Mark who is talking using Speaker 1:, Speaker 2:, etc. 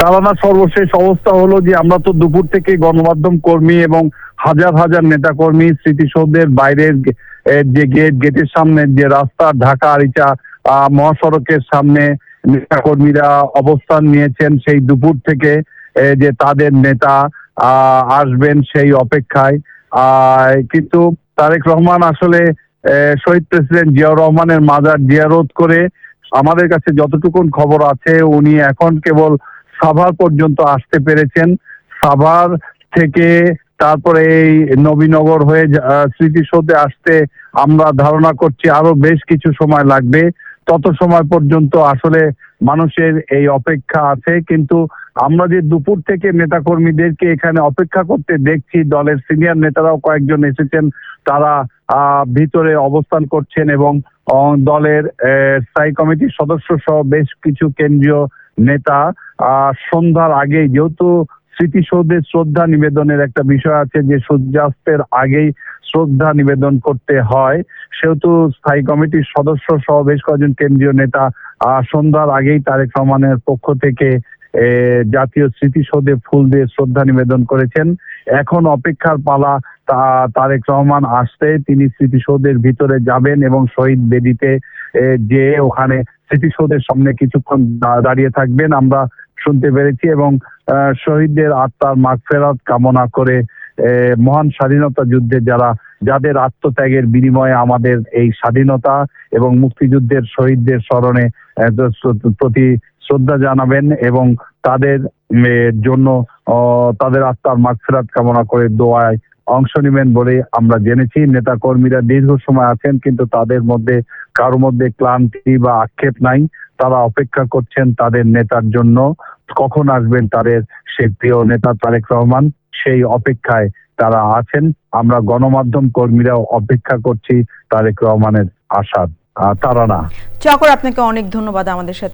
Speaker 1: চালানোর সর্বশেষ অবস্থা হলো যে আমরা তো দুপুর থেকে গণমাধ্যম কর্মী এবং হাজার হাজার নেতা কর্মী স্মৃতিসৌধের বাইরের যে গেটের সামনে যে রাস্তা ঢাকা আরিচা মহাসড়কের সামনে নেতা কর্মীরা অবস্থান নিয়েছেন সেই দুপুর থেকে, যে তাদের নেতা আসবেন সেই অপেক্ষায়। কিন্তু তারেক রহমান আসলে শহীদ প্রেসিডেন্ট জিয়াউর রহমানের মাজার জিয়ারত করে আমাদের কাছে যতটুকু খবর আছে উনি এখন কেবল সাভার পর্যন্ত আসতে পেরেছেন। সাভার থেকে তারপরে এই নবীনগর হয়ে স্মৃতিসৌধে আসতে আমরা ধারণা করছি আরো বেশ কিছু সময় লাগবে। তত সময় পর্যন্ত আসলে মানুষের এই অপেক্ষা আছে। কিন্তু আমরা যে দুপুর থেকে নেতাকর্মীদেরকে এখানে অপেক্ষা করতে দেখছি, দলের সিনিয়র নেতারাও কয়েকজন এসেছেন, তারা ভিতরে অবস্থান করছেন এবং দলের স্থায়ী কমিটির সদস্য সহ বেশ কিছু কেন্দ্রীয় নেতা সন্ধ্যার আগেই, যেহেতু স্মৃতিসৌধে শ্রদ্ধা নিবেদনের একটা বিষয় আছে যে সূর্যাস্তের আগেই শ্রদ্ধা নিবেদন করতে হয়, সেহেতু স্থায়ী কমিটির সদস্য সহ বেশ কয়েকজন কেন্দ্রীয় নেতা সন্ধ্যার আগেই তারেক রহমানের পক্ষ থেকে জাতীয় স্মৃতিসৌধে ফুল দিয়ে শ্রদ্ধা নিবেদন করেছেন। এখন অপেক্ষার পালা তারেক রহমান আসতে, তিনি স্মৃতিসৌধের ভিতরে যাবেন এবং শহীদ বেদিতে যে ওখানে স্মৃতিসৌধের সামনে কিছুক্ষণ দাঁড়িয়ে থাকবেন আমরা শুনতে পেরেছি, এবং শহীদদের আত্মার মাগফিরাত কামনা করে মহান স্বাধীনতা যুদ্ধে যাদের আত্মত্যাগের বিনিময়ে আমাদের এই স্বাধীনতা এবং মুক্তিযুদ্ধের শহীদদের স্মরণে প্রতি শ্রদ্ধা জানাবেন এবং তাদের জন্য তাদের আত্মার মাগফিরাত কামনা করে দোয়ায় অংশ নেবেন বলে আমরা জেনেছি। নেতা কর্মীরা দীর্ঘ সময় আছেন, কিন্তু তাদের মধ্যে কারোর মধ্যে ক্লান্তি বা আক্ষেপ নাই। তারা অপেক্ষা করছেন তাদের নেতার জন্য, কখন আসবেন তাদের সেই প্রিয় নেতা তারেক রহমান, সেই অপেক্ষায় তারা আছেন। আমরা গণমাধ্যম কর্মীরাও অপেক্ষা করছি তারেক রহমানের আসার, তারা না।
Speaker 2: চকর, আপনাকে অনেক ধন্যবাদ আমাদের সাথে